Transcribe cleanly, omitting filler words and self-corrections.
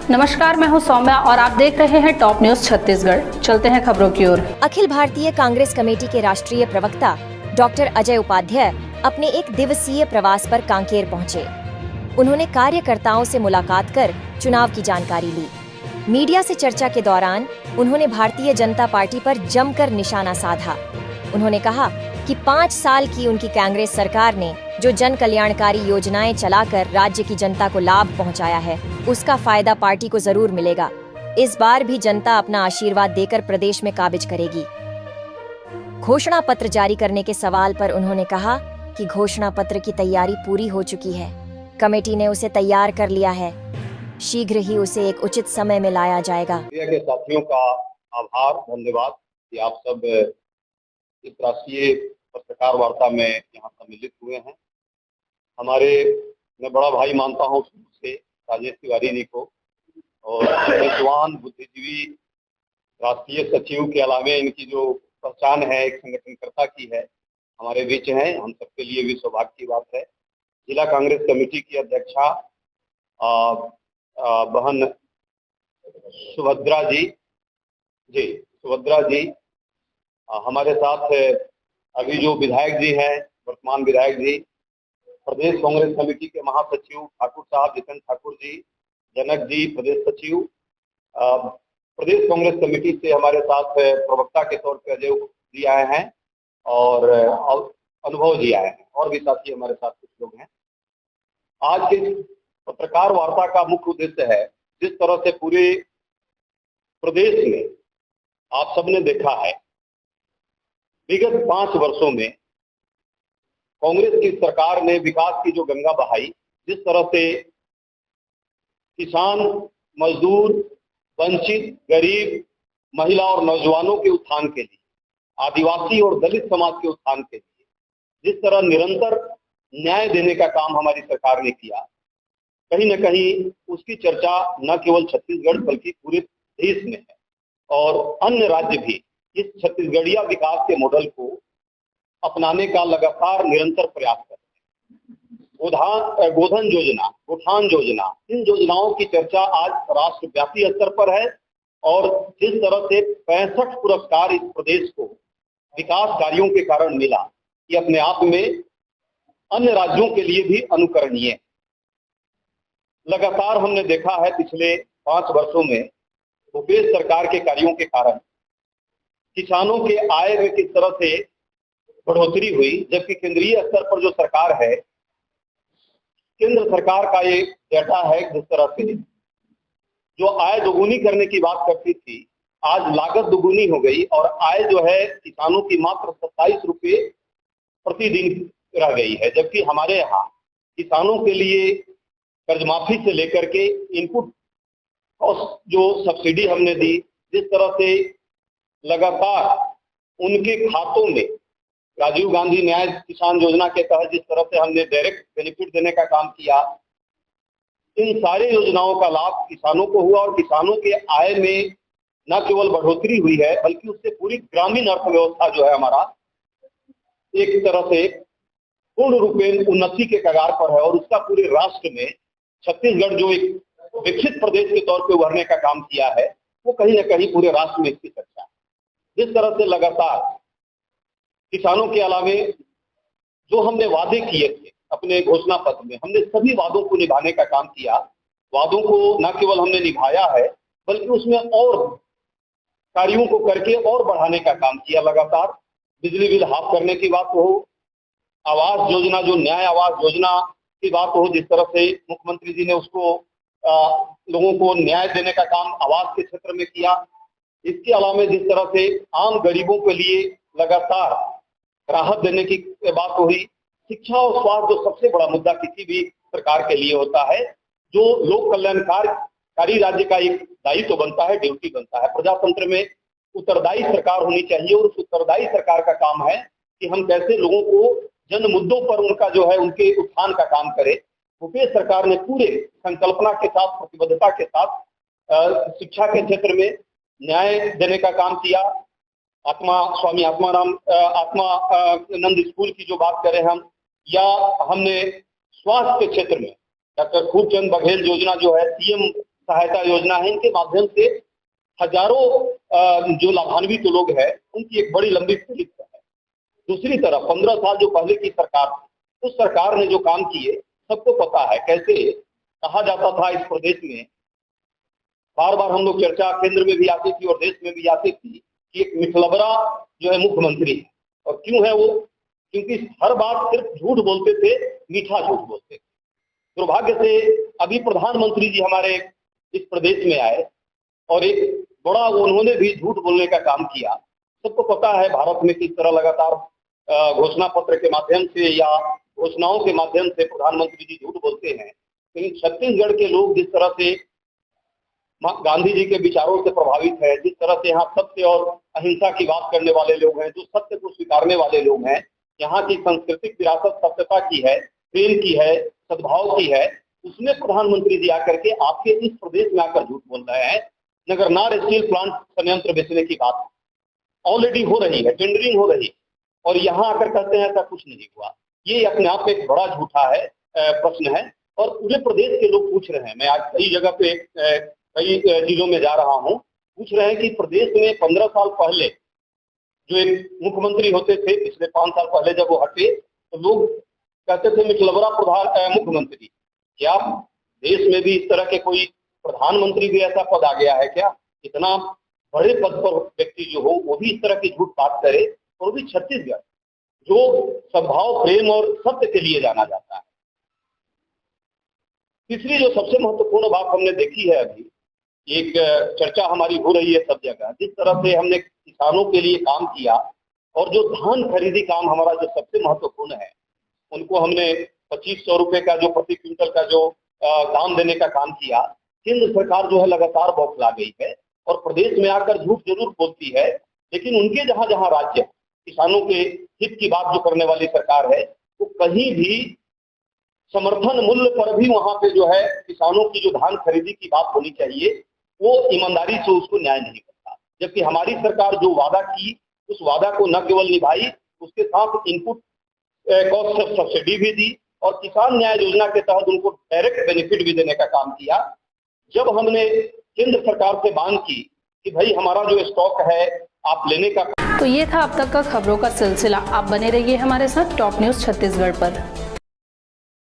नमस्कार, मैं हूं सौम्या और आप देख रहे हैं टॉप न्यूज छत्तीसगढ़। चलते हैं खबरों की ओर। अखिल भारतीय कांग्रेस कमेटी के राष्ट्रीय प्रवक्ता डॉक्टर अजय उपाध्याय अपने एक दिवसीय प्रवास पर कांकेर पहुंचे। उन्होंने कार्यकर्ताओं से मुलाकात कर चुनाव की जानकारी ली। मीडिया से चर्चा के दौरान उन्होंने भारतीय जनता पार्टी पर जमकर निशाना साधा। उन्होंने कहा कि 5 साल की उनकी कांग्रेस सरकार ने जो जन कल्याणकारी योजनाएं चलाकर राज्य की जनता को लाभ पहुंचाया है, उसका फायदा पार्टी को जरूर मिलेगा। इस बार भी जनता अपना आशीर्वाद देकर प्रदेश में काबिज करेगी। घोषणा पत्र जारी करने के सवाल पर उन्होंने कहा कि घोषणा पत्र की तैयारी पूरी हो चुकी है। कमेटी ने उसे तैयार कर लिया है। शीघ्र ही उसे एक उचित समय में लाया जाएगा। के साथियों का आभार, धन्यवाद कि आप सब इस राष्ट्रीय पत्रकार वार्ता में यहाँ सम्मिलित हुए हैं। मैं बड़ा भाई मानता हूँ से राजेश तिवारी जी को, और विद्वान बुद्धिजीवी राष्ट्रीय सचिव के अलावे इनकी जो पहचान है एक संगठनकर्ता की है, हमारे बीच हैं। हम सबके लिए भी सौभाग्य की बात है। जिला कांग्रेस कमेटी की अध्यक्षा बहन सुभद्रा जी हमारे साथ अभी जो विधायक जी हैं, वर्तमान विधायक जी, प्रदेश कांग्रेस कमेटी के महासचिव ठाकुर साहब जितेंद्र ठाकुर जी, जनक जी प्रदेश सचिव, प्रदेश कांग्रेस कमेटी से हमारे साथ प्रवक्ता के तौर पर अजय जी आए हैं और अनुभव जी आए हैं, और भी साथी हमारे साथ कुछ लोग हैं। आज के पत्रकार वार्ता का मुख्य उद्देश्य है, जिस तरह से पूरे प्रदेश में आप सबने देखा है, विगत 5 वर्षों में कांग्रेस की सरकार ने विकास की जो गंगा बहाई, जिस तरह से किसान, मजदूर, वंचित, गरीब, महिला और नौजवानों के उत्थान के लिए, आदिवासी और दलित समाज के उत्थान के लिए जिस तरह निरंतर न्याय देने का काम हमारी सरकार ने किया, कहीं न कहीं उसकी चर्चा न केवल छत्तीसगढ़ बल्कि पूरे देश में है, और अन्य राज्य भी इस छत्तीसगढ़िया विकास के मॉडल को अपनाने का लगातार निरंतर प्रयास कर रहे हैं। गोधन योजना, गोठान योजना, इन योजनाओं की चर्चा आज राष्ट्रव्यापी स्तर पर है, और जिस तरह से 65 पुरस्कार इस प्रदेश को विकास कार्यों के कारण मिला, ये अपने आप में अन्य राज्यों के लिए भी अनुकरणीय है। लगातार हमने देखा है पिछले 5 वर्षों में भूपेश सरकार के कार्यों के कारण किसानों के आय में किस तरह से बढ़ोतरी हुई, जबकि केंद्रीय स्तर पर जो सरकार है, केंद्र सरकार का ये डेटा है जिस तरह से जो आय दोगुनी करने की बात करती थी, आज लागत दोगुनी हो गई और आय जो है किसानों की मात्र 27 रुपये प्रतिदिन रह गई है। जबकि हमारे यहाँ किसानों के लिए कर्ज माफी से लेकर के इनपुट कॉस्ट जो सब्सिडी हमने दी, जिस तरह से लगातार उनके खातों में राजीव गांधी न्याय किसान योजना के तहत जिस तरह से हमने डायरेक्ट बेनिफिट देने का काम किया, इन सारी योजनाओं का लाभ किसानों को हुआ, और किसानों के आय में न केवल बढ़ोतरी हुई है बल्कि उससे पूरी ग्रामीण अर्थव्यवस्था जो है हमारा एक तरह से पूर्ण रूप में उन्नति के कगार पर है, और उसका पूरे राष्ट्र में छत्तीसगढ़ जो एक विकसित प्रदेश के तौर पे उभरने का काम किया है, वो कहीं न कहीं पूरे राष्ट्र में इसकी चर्चा है। जिस तरह से लगातार किसानों के अलावे जो हमने वादे किए थे अपने घोषणा पत्र में, हमने सभी वादों को निभाने का काम किया। वादों को न केवल हमने निभाया है बल्कि उसमें और कार्यों को करके और बढ़ाने का काम किया। लगातार बिजली बिल हाफ करने की बात हो, आवास योजना जो न्याय आवास योजना की बात हो, जिस तरह से मुख्यमंत्री जी ने उसको लोगों को न्याय देने का काम आवास के क्षेत्र में किया। इसके अलावा जिस तरह से आम गरीबों के लिए लगातार राहत देने की बात हुई, शिक्षा और स्वास्थ्य जो सबसे बड़ा मुद्दा किसी भी सरकार के लिए होता है, जो लोक कल्याणकारी राज्य का एक दायित्व बनता है, ड्यूटी बनता है। प्रजातंत्र में उत्तरदायी सरकार होनी चाहिए, और उस उत्तरदायी सरकार का काम है कि हम कैसे लोगों को जन मुद्दों पर उनका जो है उनके उत्थान का काम करें। भूपेश सरकार ने पूरे संकल्पना के साथ, प्रतिबद्धता के साथ शिक्षा के क्षेत्र में न्याय देने का काम किया। स्वामी आत्मानंद स्कूल की जो बात करें हम, या हमने स्वास्थ्य के क्षेत्र में डॉक्टर खूबचंद बघेल योजना जो है, सीएम सहायता योजना है, इनके माध्यम से हजारों जो लाभान्वित लोग हैं उनकी एक बड़ी लंबी फहरिस्त है। दूसरी तरफ 15 साल जो पहले की सरकार थी, उस सरकार ने जो काम किए सबको पता है। कैसे कहा जाता था इस प्रदेश में, बार बार हम लोग चर्चा केंद्र में भी आती थी और देश में भी आती थी कि एक मिठलबरा जो है मुख्यमंत्री है। और क्यों है वो? क्योंकि हर बात सिर्फ झूठ बोलते थे, मीठा झूठ बोलते थे। दुर्भाग्य से अभी प्रधानमंत्री जी हमारे इस प्रदेश में आए और एक बड़ा उन्होंने भी झूठ बोलने का काम किया। सबको पता है भारत में किस तरह लगातार घोषणा पत्र के माध्यम से या घोषणाओं के माध्यम से प्रधानमंत्री जी झूठ बोलते हैं। लेकिन छत्तीसगढ़ के लोग जिस तरह से गांधी जी के विचारों से प्रभावित है, जिस तरह से यहाँ सत्य और अहिंसा की बात करने वाले लोग हैं, जो सत्य को स्वीकारने वाले लोग हैं, यहाँ की सांस्कृतिक विरासत सत्यता की है, प्रेम की है, सद्भाव की है, उसमें प्रधानमंत्री जी आकर के आपके इस प्रदेश में आकर झूठ बोल रहे हैं। नगरनार स्टील प्लांट संयंत्र बेचने की बात ऑलरेडी हो रही है, टेंडरिंग हो रही है, और यहाँ आकर कहते हैं ऐसा कुछ नहीं हुआ। ये अपने आप में एक बड़ा झूठा है, प्रश्न है। और पूरे प्रदेश के लोग पूछ रहे हैं, मैं आज कई जगह पे कई जिलों में जा रहा हूँ, पूछ रहे हैं कि प्रदेश में 15 साल पहले जो एक मुख्यमंत्री होते थे, पिछले 5 साल पहले जब वो हटे तो लोग कहते थे मिठलबरा मुख्यमंत्री। क्या देश में भी इस तरह के कोई प्रधानमंत्री भी ऐसा पद आ गया है क्या? इतना बड़े पद पर व्यक्ति जो हो वो भी इस तरह की झूठ बात करे, और भी छत्तीसगढ़ जो सद्भाव, प्रेम और सत्य के लिए जाना जाता है। तीसरी जो सबसे महत्वपूर्ण बात हमने देखी है, अभी एक चर्चा हमारी हो रही है सब जगह, जिस तरह से हमने किसानों के लिए काम किया और जो धान खरीदी काम हमारा जो सबसे महत्वपूर्ण है, उनको हमने 2500 रुपए का जो प्रति क्विंटल का जो दाम देने का काम किया। केंद्र सरकार जो है लगातार बौखला गई है और प्रदेश में आकर झूठ जरूर बोलती है, लेकिन उनके जहां जहां राज्य किसानों के हित की बात जो करने वाली सरकार है, वो कहीं भी समर्थन मूल्य पर भी वहां पे जो है किसानों की जो धान खरीदी की बात होनी चाहिए, वो ईमानदारी से उसको न्याय नहीं करता। जबकि हमारी सरकार जो वादा की, उस वादा को न केवल निभाई, उसके साथ इनपुट कॉस्ट सब्सिडी भी दी और किसान न्याय योजना के तहत उनको डायरेक्ट बेनिफिट भी देने का काम किया। जब हमने केंद्र सरकार से मांग की कि भाई हमारा जो स्टॉक है आप लेने का, तो ये था अब तक का खबरों का सिलसिला। आप बने रहिए हमारे साथ टॉप न्यूज़ छत्तीसगढ़ पर।